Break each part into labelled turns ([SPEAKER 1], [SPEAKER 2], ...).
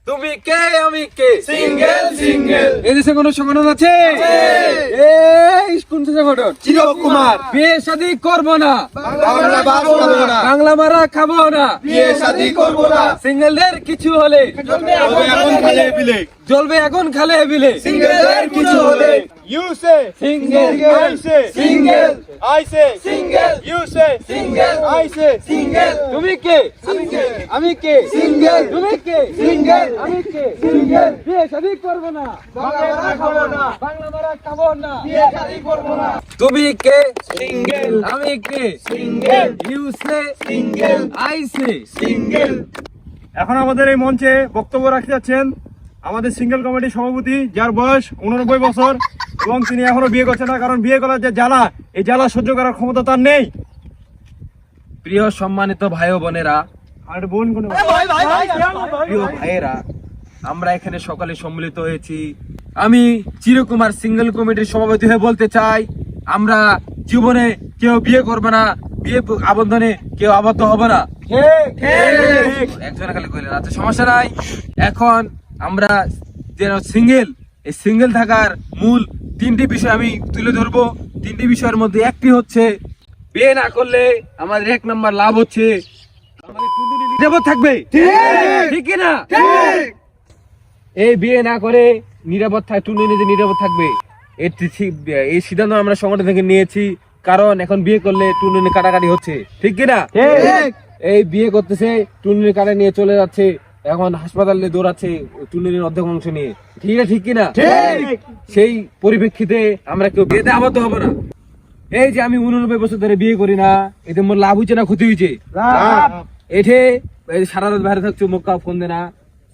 [SPEAKER 1] তুমি কে আমি কে
[SPEAKER 2] সিঙ্গেল সিঙ্গেল
[SPEAKER 1] এদেশে কোনো সংগঠন আছে? এই কোন সংগঠন?
[SPEAKER 2] চিরকুমার
[SPEAKER 1] বিয়ে শাদী করবো না,
[SPEAKER 2] বাংলা বাস খাবো না,
[SPEAKER 1] বাংলা মারা খাবো না,
[SPEAKER 2] বিয়ে শাদী করবো না,
[SPEAKER 1] সিঙ্গেলদের কিছু হলে
[SPEAKER 2] তবে এখন খালে বিলে,
[SPEAKER 1] জ্বলবে আগুন খালে বিলে।
[SPEAKER 2] সিঙ্গেলের কিছু হলে
[SPEAKER 3] You say
[SPEAKER 1] single
[SPEAKER 3] I say
[SPEAKER 2] single
[SPEAKER 3] I say
[SPEAKER 2] single
[SPEAKER 3] You say
[SPEAKER 2] single
[SPEAKER 3] I say
[SPEAKER 2] single
[SPEAKER 1] তুমি কে আমি কে
[SPEAKER 2] সিঙ্গেল
[SPEAKER 1] তুমি কে
[SPEAKER 2] সিঙ্গেল
[SPEAKER 1] আমি কে
[SPEAKER 2] সিঙ্গেল
[SPEAKER 1] বিয়ে শাদী করবো না,
[SPEAKER 2] বাংলা মারা খাবো না,
[SPEAKER 1] বাংলা মারা খাবো না।
[SPEAKER 2] বিয়ে শাদী করবো না,
[SPEAKER 1] তুমি কে
[SPEAKER 2] সিঙ্গেল
[SPEAKER 1] আমি কে
[SPEAKER 2] single
[SPEAKER 1] you say
[SPEAKER 2] single
[SPEAKER 1] I say.
[SPEAKER 2] Single.
[SPEAKER 3] এখন আমাদের এই মঞ্চে বক্তব্য রাখতে যাচ্ছেন আমাদের সিঙ্গেল কমিটির সভাপতি, যার বয়স 89 বছর এবং তিনি এখনো বিয়ে করছেন না, কারণ বিয়ে করার যে জ্বালা, এই জ্বালা সহ্য করার ক্ষমতা তার নেই।
[SPEAKER 1] প্রিয় সম্মানিত ভাই ও বোনেরা,
[SPEAKER 3] আর বোন কোন
[SPEAKER 1] প্রিয় ভাইয়েরা, আমরা এখানে সকালে সম্মিলিত হয়েছি। আমি চিরকুমার সিঙ্গেল কমিটির সভাপতি হয়ে বলতে চাই, আমরা জীবনে কেউ বিয়ে করবে না, বিয়ে আবদ্ধনে কেউ আবদ্ধ হবে না। একজনে খালি কইলেন, আচ্ছা সমস্যা নাই। এখন আমরা যে সিঙ্গেল, এই সিঙ্গেল থাকার মূল 3টি বিষয় আমি তুলে ধরবো। 3টি বিষয়ের মধ্যে একটি হচ্ছে, বিয়ে না করলে আমাদের 1 নম্বর লাভ হচ্ছে আমাদের টুনটুনি নিরাপদ থাকবে, ঠিক না? এই বিয়ে না করে নিরাপদ টুনটুনি নিরাপদ থাকবে, এই সিদ্ধান্ত আমরা সংগঠন থেকে নিয়েছি। কারণ এখন বিয়ে করলে টুনটুনি কাটাকাটি হচ্ছে, ঠিক কিনা? এই বিয়ে করতেছে, টুনটুনি কাটা নিয়ে চলে যাচ্ছে, এখন হাসপাতালে দৌড়াচ্ছে টুনটুনির অর্ধেক অংশ নিয়ে, ঠিক কিনা? সেই পরিপ্রেক্ষিতে আমরা কেউ বিয়েতে আবদ্ধ হবো না। এই যে আমি 89 বছর ধরে বিয়ে করি না, এতে মোর লাভ হচ্ছে না ক্ষতি হয়েছে? এঠে সারা রাত বাইরে থাকছো, মুখ কাপ ফোন দে না,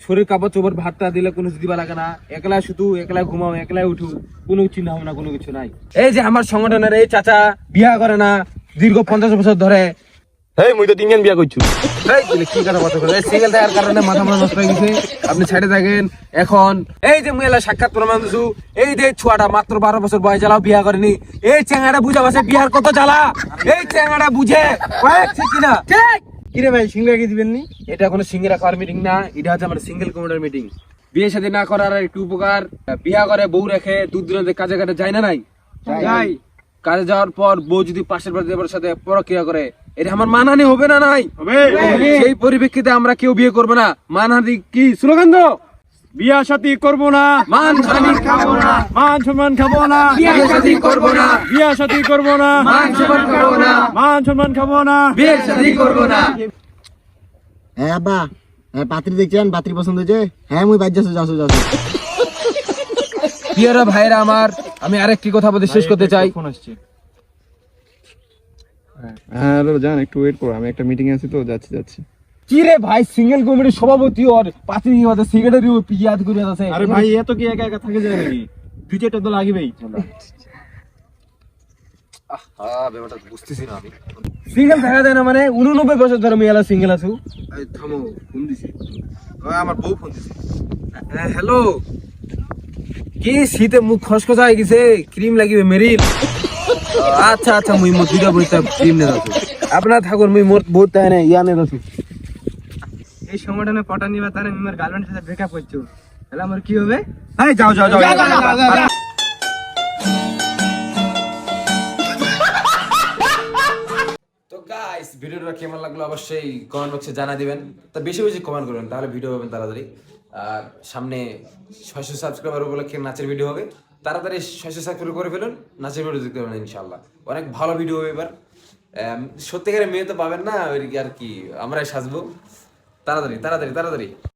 [SPEAKER 1] শরীর কাপড় চোপড় ভাতটা দিলে কোনো দিবা লাগে না, একলা শুধু একলা ঘুমাও, একলাই উঠু, কোনো চিন্তা ভাবনা কোনো কিছু নাই। এই যে আমার সংগঠনের এই চাচা বিয়া করে না দীর্ঘ 50 বছর ধরে,
[SPEAKER 3] এই মুই তো 3 জন বিয়া করছি।
[SPEAKER 1] কি কথা কথা সিঙ্গেল থাকার কারণে মাথা নষ্ট হয়ে গেছে, আপনি সাইডে থাকেন। এখন এই যে মেলা সাক্ষাৎ প্রমাণ দিছু, এই যে ছুয়াটা মাত্র 12 বছর বয়স জ্বালাও বিয়া করেনি, এই চেঙ্গাটা বুঝা পাচ্ছে বিয়ার কত জ্বালা, এই চেঙ্গাটা বুঝে, ঠিক কিনা?
[SPEAKER 3] কিরে ভাই সিঙ্গা কি দিবেন নি?
[SPEAKER 1] এটা কোনো সিঙ্গেরা করার মিটিং না, এটা হচ্ছে আমার সিঙ্গেল কমিটির মিটিং। বিয়ে শাদী না করার একটু উপকার, বিয়া করে বউ রেখে দূর দূরান্তে কাজে কাটে যায় না, নাই যাই। কাজে যাওয়ার পর বউ যদি পাশের বাড়ির সাথে পরক্রিয়া করে, এটা আমার মানহানি হবে না? নাই
[SPEAKER 3] হবে।
[SPEAKER 1] সেই পরিপ্রেক্ষিতে আমরা কেউ বিয়ে করবো না। মানহানি কি স্লোগান দো?
[SPEAKER 3] বিয়া শাদী করবো না,
[SPEAKER 1] মানহানি খাবো না,
[SPEAKER 3] মান সম্মান খাবো না,
[SPEAKER 1] বিয়ে শাদী করবো না,
[SPEAKER 3] বিয়া শাদী করবো না,
[SPEAKER 1] মান সম্মান খাবো না,
[SPEAKER 3] মান সম্মান খাবো না,
[SPEAKER 1] বিয়ে শাদী করবো না।
[SPEAKER 4] হ্যাঁ আব্বা, হ্যাঁ পাত্রী দেখছেন, পাত্রী পছন্দ হয়েছে? হ্যাঁ মুই বাইর যাচ্ছি, যাচ্ছি যাচ্ছি।
[SPEAKER 1] প্রিয় ভাইরা আমার, আমি আরেকটি কথা বলতে শেষ করতে চাই।
[SPEAKER 3] ফোন আসছে। হ্যাঁ জান, একটু ওয়েট করো, আমি একটা মিটিং এ আছি তো, যাচ্ছি।
[SPEAKER 1] কি রে ভাই, সিঙ্গেল কমিটির সভাপতি ওর পাত্রী সিগারেট পিয়াদ করে আছে।
[SPEAKER 3] আরে ভাই এত কি একা একা থাকে যায় নাকি? 2-4টা তো লাগবেই।
[SPEAKER 1] ব্যাপারটা বুঝতেছি না আমি। সিঙ্গেল থাকা যায় না মানে 89 বছর ধরে আমি এলা সিঙ্গেল আছো। থামো, ফোন দিছি, আমার বউ ফোন দিছে। হ্যালো, কি শীতে মুখ খসখসা হয়ে গেছে, ক্রিম লাগিবে মেরিল? আচ্ছা আচ্ছা, মুই মোর দুইটা বইটা ক্রিম নে দাও, আপনারা থাকুন, মুই মোর বহুত তাই না ইয়া নে দাও।
[SPEAKER 3] এই সংগঠনে পটা নিবা তারে আমার গার্লফ্রেন্ডের সাথে ব্রেকআপ করছো, তাহলে আমার কি হবে?
[SPEAKER 1] এই যাও যাও যাও। তো গাইস, ভিডিওটা কেমন লাগলো অবশ্যই কমেন্ট বক্সে জানা দিবেন। তা বেশি বেশি কমেন্ট করবেন, তাহলে ভিডিও পাবেন তাড়াতাড়ি। আর সামনে 600 সাবস্ক্রাইবার উপলক্ষে নাচের ভিডিও হবে, তাড়াতাড়ি 600 সাবস্ক্রাইব করে ফেলুন, নাচের ভিডিও দেখতে পাবেন ইনশাআল্লাহ। অনেক ভালো ভিডিও হবে এবার। সত্যিকারের মেয়ে তো পাবেন না, ওই আর কি আমরাই সাজবো। তাড়াতাড়ি তাড়াতাড়ি তাড়াতাড়ি।